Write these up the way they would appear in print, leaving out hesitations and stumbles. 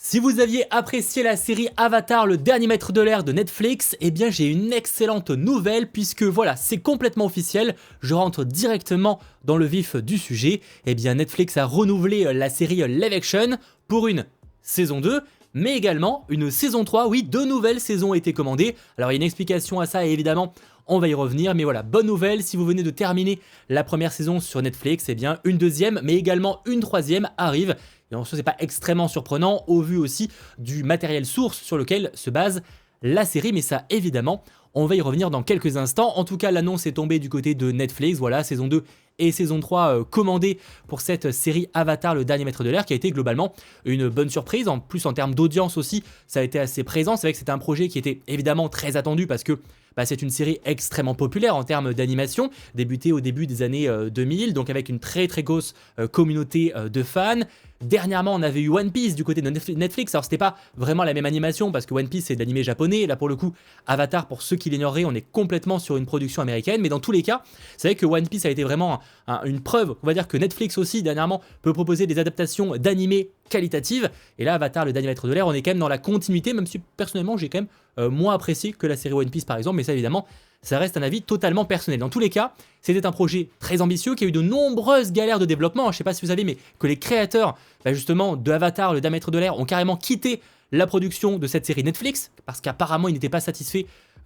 Si vous aviez apprécié la série Avatar, le dernier maître de l'air de Netflix, eh bien j'ai une excellente nouvelle puisque voilà, c'est complètement officiel, je rentre directement dans le vif du sujet. Eh bien Netflix a renouvelé la série Live Action pour une saison 2, mais également une saison 3, oui, 2 nouvelles saisons ont été commandées. Alors il y a une explication à ça et évidemment on va y revenir, mais voilà, bonne nouvelle, si vous venez de terminer la première saison sur Netflix, eh bien une deuxième, mais également une troisième arrive. Et en soi, c'est pas extrêmement surprenant au vu aussi du matériel source sur lequel se base la série, mais ça évidemment, on va y revenir dans quelques instants. En tout cas, l'annonce est tombée du côté de Netflix, voilà, saison 2 et saison 3 commandées pour cette série Avatar, le dernier maître de l'air, qui a été globalement une bonne surprise. En plus, en termes d'audience aussi, ça a été assez présent. C'est vrai que c'était un projet qui était évidemment très attendu parce que c'est une série extrêmement populaire en termes d'animation, débutée au début des années 2000, donc avec une très très grosse communauté de fans. Dernièrement, on avait eu One Piece du côté de Netflix. Alors, c'était pas vraiment la même animation parce que One Piece c'est de l'animé japonais. Là, pour le coup, Avatar, pour ceux qui l'ignoreraient, on est complètement sur une production américaine. Mais dans tous les cas, c'est vrai que One Piece a été vraiment une preuve. On va dire que Netflix aussi, dernièrement, peut proposer des adaptations d'animés qualitatives. Et là, Avatar, le dernier maître de l'air, on est quand même dans la continuité, même si personnellement, j'ai quand même moins apprécié que la série One Piece, par exemple. Mais ça, évidemment, ça reste un avis totalement personnel. Dans tous les cas, c'était un projet très ambitieux qui a eu de nombreuses galères de développement. Je ne sais pas si vous savez, mais que les créateurs justement de Avatar, le dernier maître de l'air, ont carrément quitté la production de cette série Netflix parce qu'apparemment ils n'étaient pas satisfaits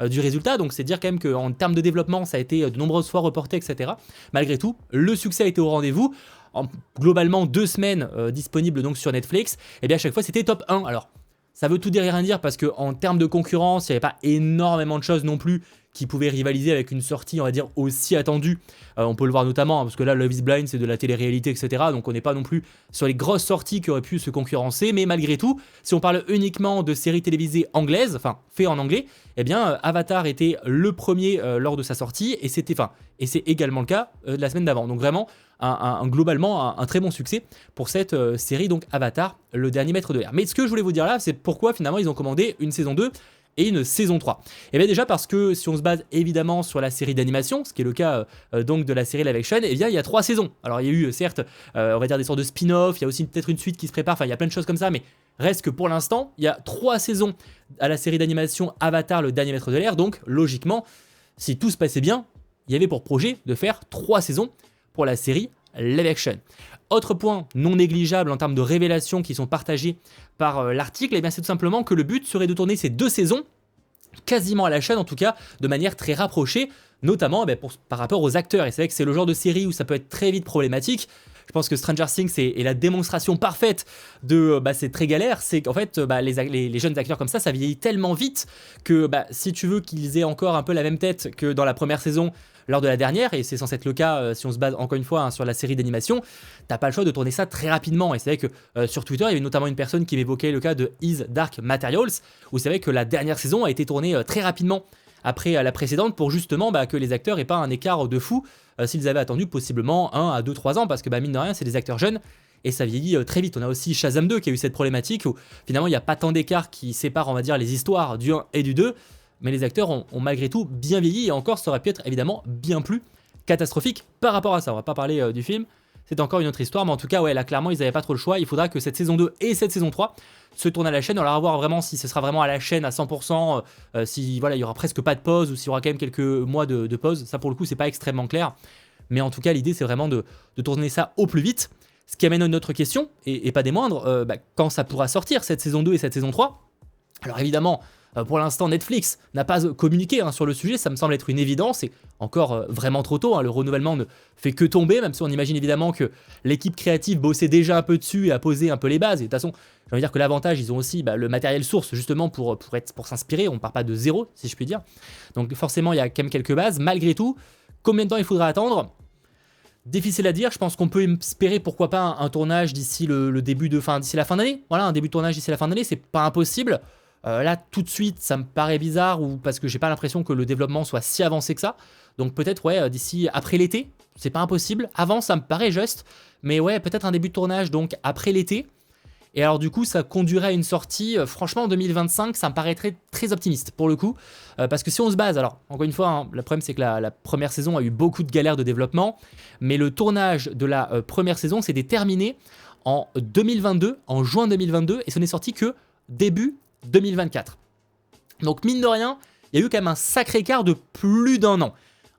du résultat. Donc c'est dire quand même qu'en termes de développement, ça a été de nombreuses fois reporté, etc. Malgré tout, le succès a été au rendez-vous. Globalement, 2 semaines disponibles donc sur Netflix. Et bien à chaque fois, c'était top 1. Alors, ça veut tout dire et rien dire parce qu'en termes de concurrence, il n'y avait pas énormément de choses non plus qui pouvaient rivaliser avec une sortie, on va dire, aussi attendue. On peut le voir notamment, parce que là, Love is Blind, c'est de la télé-réalité, etc. Donc on n'est pas non plus sur les grosses sorties qui auraient pu se concurrencer. Mais malgré tout, si on parle uniquement de séries télévisées anglaises, enfin, fait en anglais, eh bien, Avatar était le premier lors de sa sortie. Et c'est également le cas de la semaine d'avant. Donc vraiment, globalement, un très bon succès pour cette série, donc Avatar, le dernier maître de l'air. Mais ce que je voulais vous dire là, c'est pourquoi finalement ils ont commandé une saison 2 et une saison 3. Et bien déjà parce que si on se base évidemment sur la série d'animation, ce qui est le cas donc de la série live action, et bien il y a 3 saisons. Alors il y a eu certes, on va dire des sortes de spin-off, il y a aussi peut-être une suite qui se prépare, enfin il y a plein de choses comme ça, mais reste que pour l'instant, il y a 3 saisons à la série d'animation Avatar, le dernier maître de l'air, donc logiquement, si tout se passait bien, il y avait pour projet de faire 3 saisons pour la série live action. Autre point non négligeable en termes de révélations qui sont partagées par l'article, eh bien c'est tout simplement que le but serait de tourner ces 2 saisons quasiment à la chaîne, en tout cas de manière très rapprochée, notamment par rapport aux acteurs. Et c'est vrai que c'est le genre de série où ça peut être très vite problématique. Je pense que Stranger Things est la démonstration parfaite de c'est très galère. C'est qu'en fait, les jeunes acteurs comme ça vieillit tellement vite que si tu veux qu'ils aient encore un peu la même tête que dans la première saison, lors de la dernière, et c'est censé être le cas si on se base encore une fois sur la série d'animation, t'as pas le choix de tourner ça très rapidement. Et c'est vrai que sur Twitter, il y avait notamment une personne qui m'évoquait le cas de Is Dark Materials, où c'est vrai que la dernière saison a été tournée très rapidement après la précédente pour justement que les acteurs aient pas un écart de fou s'ils avaient attendu possiblement 1 à 2-3 ans, parce que mine de rien, c'est des acteurs jeunes et ça vieillit très vite. On a aussi Shazam 2 qui a eu cette problématique où finalement il n'y a pas tant d'écart qui sépare, on va dire, les histoires du 1 et du 2. Mais les acteurs ont malgré tout bien vieilli et encore ça aurait pu être évidemment bien plus catastrophique par rapport à ça. On va pas parler du film, c'est encore une autre histoire, mais en tout cas ouais, là clairement ils n'avaient pas trop le choix. Il faudra que cette saison 2 et cette saison 3 se tournent à la chaîne. On va voir vraiment si ce sera vraiment à la chaîne à 100%, si voilà, il y aura presque pas de pause ou s'il y aura quand même quelques mois de pause. Ça pour le coup c'est pas extrêmement clair, mais en tout cas l'idée c'est vraiment de tourner ça au plus vite. Ce qui amène à une autre question, et pas des moindres, quand ça pourra sortir cette saison 2 et cette saison 3. Alors évidemment, pour l'instant, Netflix n'a pas communiqué sur le sujet, ça me semble être une évidence, et encore vraiment trop tôt, le renouvellement ne fait que tomber, même si on imagine évidemment que l'équipe créative bossait déjà un peu dessus et a posé un peu les bases. Et de toute façon, j'ai envie de dire que l'avantage, ils ont aussi le matériel source justement pour s'inspirer, on ne part pas de zéro, si je puis dire. Donc forcément, il y a quand même quelques bases. Malgré tout, combien de temps il faudra attendre ? Difficile à dire, je pense qu'on peut espérer pourquoi pas un tournage d'ici d'ici la fin d'année. Voilà, un début de tournage d'ici la fin d'année, c'est pas impossible. Là, tout de suite, ça me paraît bizarre ou parce que j'ai pas l'impression que le développement soit si avancé que ça. Donc peut-être, d'ici après l'été, c'est pas impossible. Avant, ça me paraît juste, mais ouais, peut-être un début de tournage donc après l'été. Et alors du coup, ça conduirait à une sortie, franchement en 2025, ça me paraîtrait très optimiste pour le coup. Parce que si on se base, alors encore une fois, le problème c'est que la première saison a eu beaucoup de galères de développement, mais le tournage de la première saison s'était terminé en 2022, en juin 2022, et ce n'est sorti que début 2024. Donc mine de rien, il y a eu quand même un sacré écart de plus d'1 an.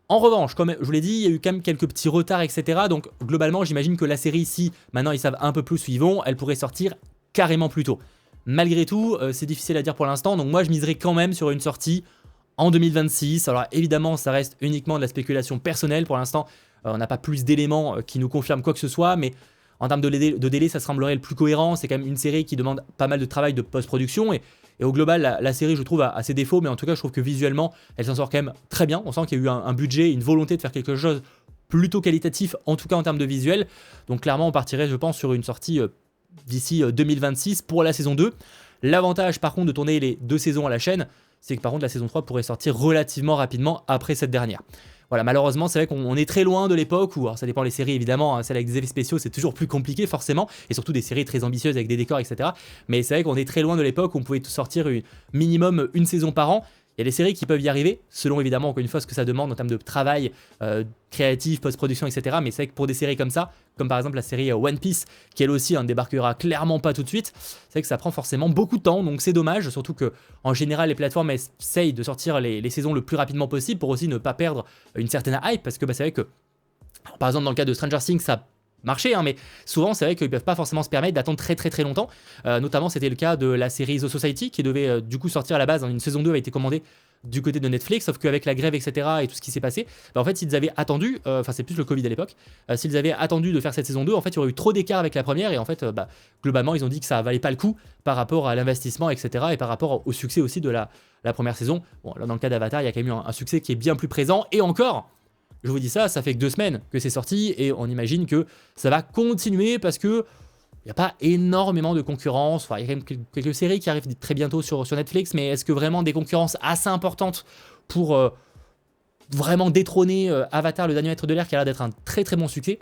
En revanche, comme je vous l'ai dit, il y a eu quand même quelques petits retards, etc. Donc globalement, j'imagine que la série, si maintenant ils savent un peu plus où ils vont, elle pourrait sortir carrément plus tôt. Malgré tout, c'est difficile à dire pour l'instant, donc moi je miserais quand même sur une sortie en 2026. Alors évidemment, ça reste uniquement de la spéculation personnelle pour l'instant. On n'a pas plus d'éléments qui nous confirment quoi que ce soit, mais en termes de délai, ça semblerait le plus cohérent. C'est quand même une série qui demande pas mal de travail de post-production. Et au global, la série, je trouve, a ses défauts, mais en tout cas, je trouve que visuellement, elle s'en sort quand même très bien. On sent qu'il y a eu un budget, une volonté de faire quelque chose plutôt qualitatif, en tout cas en termes de visuel. Donc clairement, on partirait, je pense, sur une sortie d'ici 2026 pour la saison 2. L'avantage, par contre, de tourner les 2 saisons à la chaîne, c'est que par contre, la saison 3 pourrait sortir relativement rapidement après cette dernière. Voilà, malheureusement, c'est vrai qu'on est très loin de l'époque où, alors ça dépend des séries évidemment, hein, celles avec des effets spéciaux, c'est toujours plus compliqué forcément, et surtout des séries très ambitieuses avec des décors, etc. Mais c'est vrai qu'on est très loin de l'époque où on pouvait sortir minimum une saison par an. Il y a des séries qui peuvent y arriver, selon évidemment, encore une fois, ce que ça demande en termes de travail créatif, post-production, etc. Mais c'est vrai que pour des séries comme ça, comme par exemple la série One Piece, qui elle aussi ne débarquera clairement pas tout de suite, c'est vrai que ça prend forcément beaucoup de temps, donc c'est dommage, surtout que en général les plateformes essayent de sortir les saisons le plus rapidement possible pour aussi ne pas perdre une certaine hype, parce que c'est vrai que, par exemple dans le cas de Stranger Things, ça marché, hein, mais souvent c'est vrai qu'ils peuvent pas forcément se permettre d'attendre très longtemps. Notamment c'était le cas de la série The Society qui devait du coup sortir à la base, hein, une saison 2 a été commandée du côté de Netflix, sauf qu'avec la grève, etc. et tout ce qui s'est passé, en fait s'ils avaient attendu, enfin c'est plus le Covid à l'époque, s'ils avaient attendu de faire cette saison 2, en fait il y aurait eu trop d'écart avec la première, et en fait globalement ils ont dit que ça valait pas le coup par rapport à l'investissement, etc. et par rapport au succès aussi de la première saison. Bon là dans le cas d'Avatar il y a quand même eu un succès qui est bien plus présent, et encore je vous dis ça fait que 2 semaines que c'est sorti, et on imagine que ça va continuer parce que il n'y a pas énormément de concurrence. Enfin, il y a quand même quelques séries qui arrivent très bientôt sur Netflix, mais est-ce que vraiment des concurrences assez importantes pour vraiment détrôner Avatar, le dernier maître de l'air, qui a l'air d'être un très bon succès?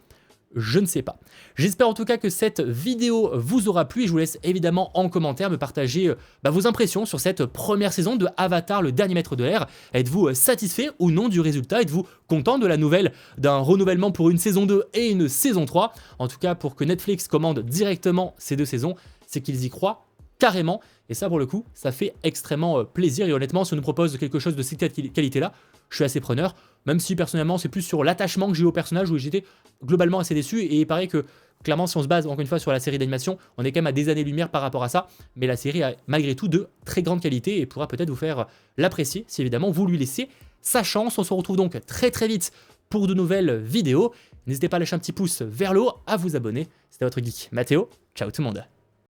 Je ne sais pas. J'espère en tout cas que cette vidéo vous aura plu, et je vous laisse évidemment en commentaire me partager vos impressions sur cette première saison de Avatar, le dernier maître de l'air. Êtes-vous satisfait ou non du résultat? Êtes-vous content de la nouvelle d'un renouvellement pour une saison 2 et une saison 3? En tout cas, pour que Netflix commande directement ces 2 saisons, c'est qu'ils y croient carrément, et ça pour le coup, ça fait extrêmement plaisir, et honnêtement, si on nous propose quelque chose de cette qualité-là, je suis assez preneur, même si personnellement c'est plus sur l'attachement que j'ai eu au personnage où j'étais globalement assez déçu, et il paraît que clairement si on se base encore une fois sur la série d'animation, on est quand même à des années-lumière par rapport à ça, mais la série a malgré tout de très grande qualité et pourra peut-être vous faire l'apprécier si évidemment vous lui laissez sa chance. On se retrouve donc très vite pour de nouvelles vidéos, n'hésitez pas à lâcher un petit pouce vers le haut, à vous abonner, c'était votre geek Mathéo, ciao tout le monde.